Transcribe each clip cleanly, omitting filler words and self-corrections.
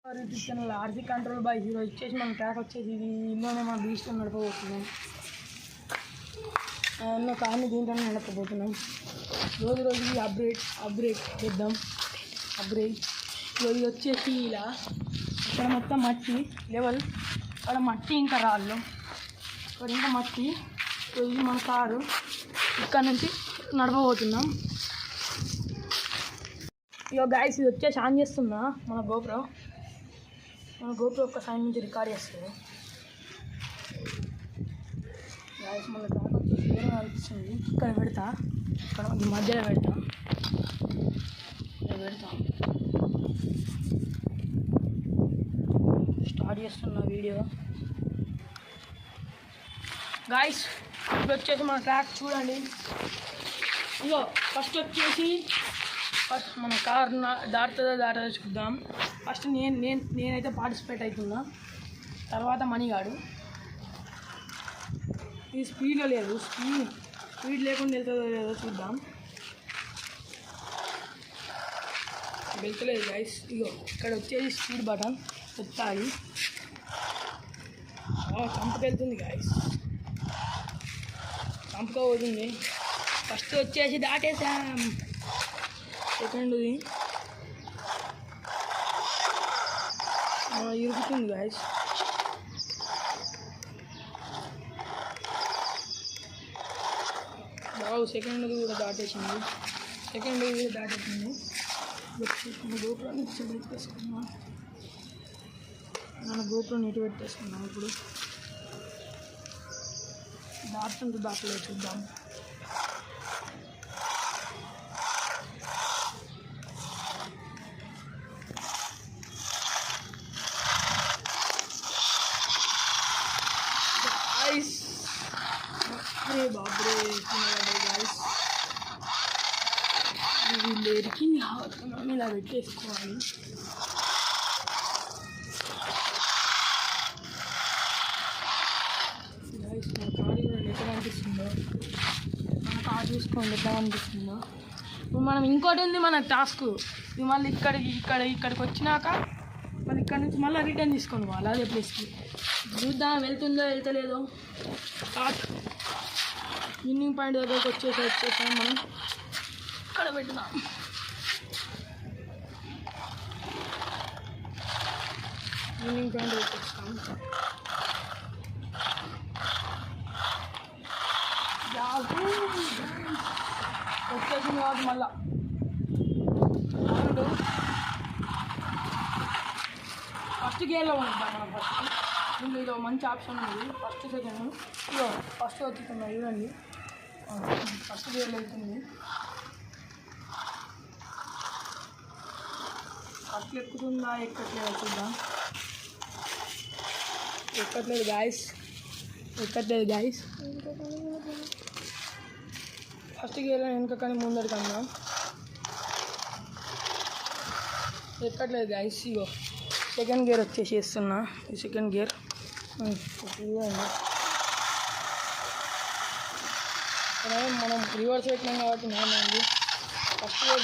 YouTube channel RC control by hero ఇచ్చేసి మన track వచ్చేసి ఇది ఇందులోనే మన బీస్ట్ నడపబోతున్నాం. ఉన్న కార్ని దీంట్లోనే నడపబోతున్నాం. రోజు రోజుకి అప్గ్రేడ్ చేద్దాం. అప్గ్రేడ్ ఇది వచ్చేసి ఇలా ఇక్కడ మొత్తం మట్టి లెవెల్, ఇక్కడ మట్టి ఇంకా రాళ్ళు, ఇక్కడ ఇంకా మట్టి. ఇది మన కారు ఇక్కడ నుంచి నడపబోతున్నాం. ఇక గైస్ ఇది వచ్చేసి ఆన్ చేస్తున్నా. మన గోప్రో ఒక్క సైడ్ నుంచి రికార్డ్ చేస్తుంది. గైస్ మన ట్రాక్ వచ్చేసి దూరం అనిపిస్తుంది. ఇక్కడ పెడతా, ఇక్కడ ఈ మధ్యలో పెడతా. స్టార్ట్ చేస్తున్న వీడియో. గైస్ ఇప్పుడు వచ్చేసి మన ట్రాక్ చూడండి. ఇగో ఫస్ట్ మన కార్ దాటుతుందా చూద్దాం. ఫస్ట్ నేనైతే పార్టిసిపేట్ అవుతున్నా, తర్వాత మణిగాడు. ఇది స్పీడ్లో లేదు, స్పీడ్ లేకుండా వెళ్తుందో లేదో చూద్దాం. వెళ్తలేదు గైస్. ఇగో ఇక్కడ వచ్చేసి స్పీడ్ బటన్ ఎత్తాలి. చంపకెళ్తుంది గైస్, చంపుకోబోతుంది. ఫస్ట్ వచ్చేసి దాటేసాం. సెకండ్ది ఇరుకుతుంది గైస్. బాగు సెకండ్ది కూడా దాటేసింది. మన గోప్రోని పెట్టేసుకున్నాం. ఇప్పుడు దాటలేదు చూద్దాం. అరే బాబ్రే గైస్, వీళ్ళకి మనం ఇలా పెట్టేసుకోవాలి. గైస్ మన కారు ఎట్లా అనిపిస్తుందో, మన కారు చూసుకోండి ఎట్లా అనిపిస్తుందో. ఇప్పుడు మనం ఇంకోటి ఉంది మన టాస్క్. ఇది మళ్ళీ ఇక్కడికి వచ్చినాక మళ్ళీ ఇక్కడ నుంచి మళ్ళీ రిటర్న్ తీసుకొని పోవాలి అదే ప్లేస్కి. చూద్దాం వెళ్తుందో వెళ్తలేదో. విన్నింగ్ పాయింట్ దగ్గరకు వచ్చేసాం. మనం ఇక్కడ పెట్టుదాం. విన్నింగ్ పాయింట్ వచ్చేస్తాం. వచ్చేసింది కాబట్టి మళ్ళా ఫస్ట్ గేర్లో ఉంటాం మనం. దీంట్లో ఇదో మంచి ఆప్షన్ ఉంది. ఫస్ట్ సెకండ్ ఇదో ఫస్ట్ వచ్చుతున్నాం చూడండి. ఫస్ట్ గేర్లో వెళ్తుంది. ఫస్ట్ ఎక్కుతుందా ఎక్కట్లేదు చూద్దాం. ఎక్కట్లేదు గాయస్. ఫస్ట్ గేర్లో వెనుక కానీ ముందరికి అన్నాం. ఎక్కట్లేదు గాయస్. ఇగో సెకండ్ గేర్ వచ్చేసి వేస్తున్నా. ఈ సెకండ్ గేర్ మనం రివర్స్ పెట్టినాం కాబట్టి నార్మల్. ఫస్ట్ గేర్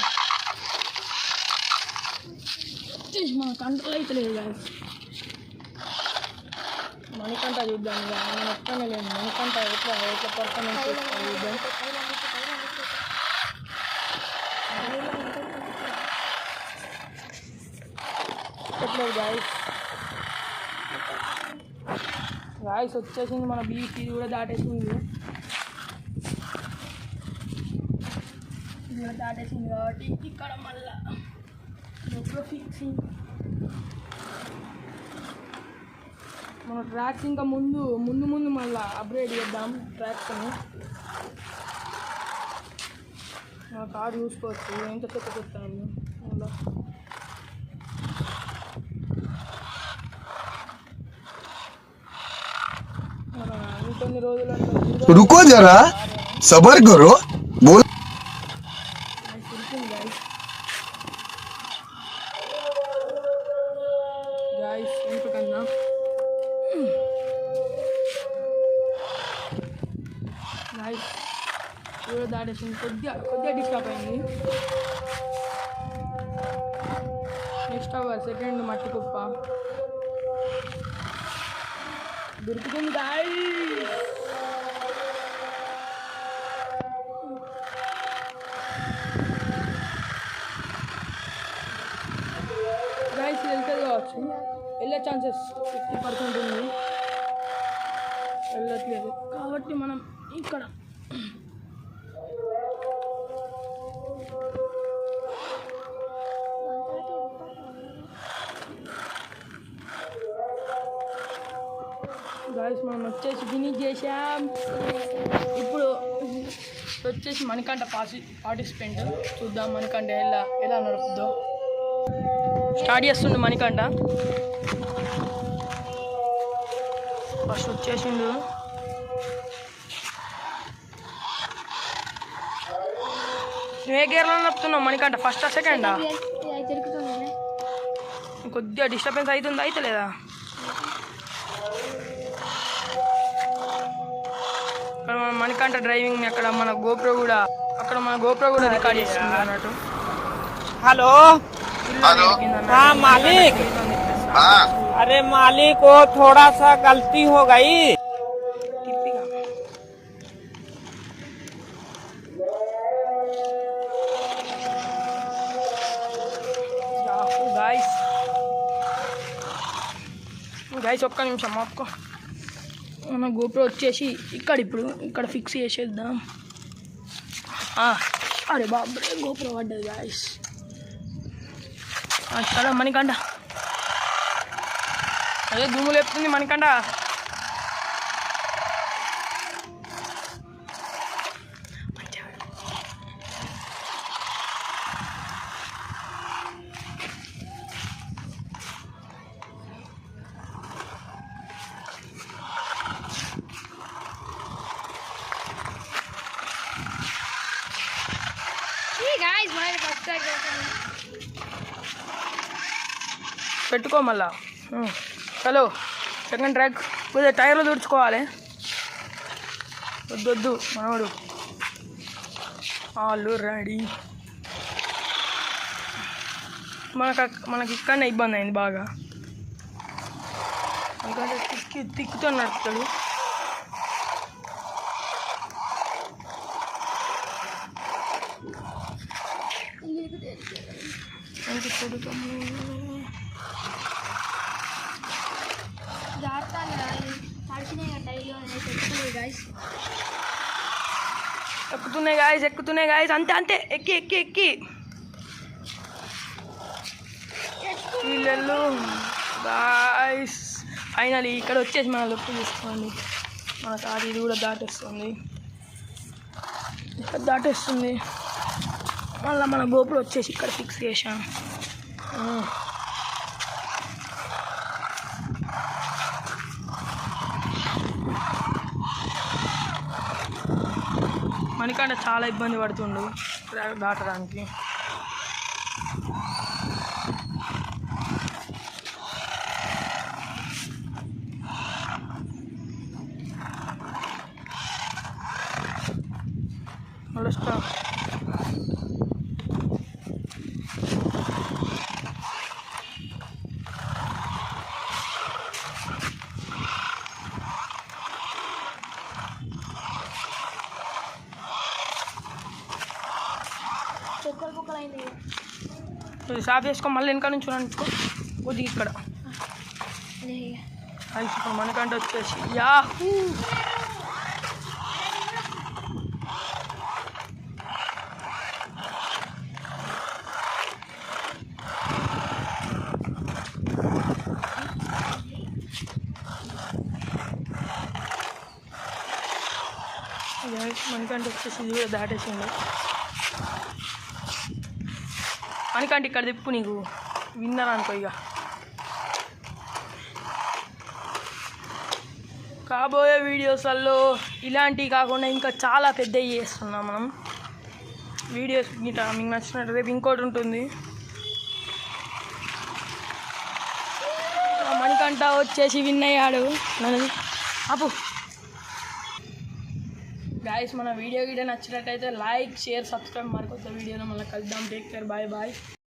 వచ్చేసి మన కంట్రోల్ అయితే లేదు గాయస్. మణికంఠ చూద్దాం. ఇక మనం ఎక్కడనే లేదు. మణికంఠ ఎట్లా పర్ఫార్మెన్స్ చేస్తాం చూద్దాం. ఎక్కట్లేదు గాయస్ వచ్చేసింది. మన బీచ్ ఇది కూడా దాటేసింది. కాబట్టి ఇక్కడ మళ్ళా ఫిక్సింగ్ మన ట్రాక్స్ ఇంకా ముందు మళ్ళీ అప్గ్రేడ్ చేద్దాం ట్రాక్స్ని. మన కారు చూసుకోవచ్చు ఎంత చెప్తాను. కొన్ని రోజులు रुको जरा सबर करो बोल. गाइस ఎందుకన్నా गाइस పూర దాటేసింది. కొద్దిగా డిస్టర్బ్ అయింది. నెక్స్ట్ డిస్కవర్ సెకండ్ మట్టి కుప్ప దొరుకుతుంది గాయస్ వెళ్తుంది కావచ్చు, వెళ్ళే ఛాన్సెస్ 50% ఉంది, వెళ్ళట్లేదు కాబట్టి మనం ఇక్కడ గాయస్ మనం వచ్చేసి ఫినిష్ చేసాం. ఇప్పుడు వచ్చేసి మణికంఠ పార్టిసిపెంట్ చూద్దాం మణికంఠ ఎలా నడుపుద్దో. స్టార్ట్ చేస్తుండు మణికంఠ. ఫస్ట్ వచ్చేసిండు. నువ్వే గేర్లో నడుపుతున్నావు మణికంఠ? ఫస్టా సెకండా? కొద్దిగా డిస్టర్బెన్స్ అవుతుందా అవుతలేదా? అక్కడ మన మణికంఠ డ్రైవింగ్ అక్కడ మన గోప్రో కూడా రికార్డ్ చేస్తుంది అన్నట్టు. हेलो हाँ मालिक, अरे मालिक वो थोड़ा सा गलती हो गई. గాయస్ ఒక్క నిమిషం ఆపుకో. మన గోప్రో వచ్చేసి ఇక్కడ ఫిక్స్ చేసేద్దాం. అరే బాబు గోప్రో పడ్డది గాయస్. చాలా మణికంఠ అదే దుమ్ము లేపుతుంది మణికంఠ. పెట్టుకో మళ్ళా. హలో సెకండ్ ట్రాక్ కొద్దిగా టైర్లో తుడుచుకోవాలి. వద్దు మనవాడు వాళ్ళు రెడీ. మనకి ఇక్కడనే ఇబ్బంది అయింది బాగా, ఎందుకంటే తిక్కుతో నడుపుతాడు. ఎక్కుతున్నాయి గాయస్ అంతే ఎక్కి వీళ్ళు గాయస్. ఫైనలీ ఇక్కడ వచ్చేసి మన లుక్ తీసుకోండి. మన సార్ ఇది కూడా దాటేస్తుంది. మళ్ళీ మన గోపురం వచ్చేసి ఇక్కడ ఫిక్స్ చేసాం. మణికంఠ చాలా ఇబ్బంది పడుతుండు దాటడానికి. సాఫ్ చేసుకో, మళ్ళీ వెనక నుంచి అనుకో కొద్దిగా ఇక్కడ. ఇప్పుడు మనకంటే వచ్చేసి మనకంటే వచ్చేసి ఇది కూడా దాటేసింది. మనకంటే ఇక్కడ తిప్పు, నీకు విన్నర్ అనుకో. ఇక కాబోయే వీడియోస్లలో ఇలాంటివి కాకుండా ఇంకా చాలా పెద్దవి చేస్తున్నాం మనం. వీడియోస్ గిట్ట మీకు నచ్చినట్టు రేపు ఇంకోటి ఉంటుంది. మణికంఠ వచ్చేసి విన్ అయ్యాడు. అప్పు గాయస్ మన వీడియో నచ్చినట్టయితే లైక్, షేర్, సబ్స్క్రైబ్. మరికొత్త వీడియోలో మళ్ళీ కలుద్దాం. Take care, bye.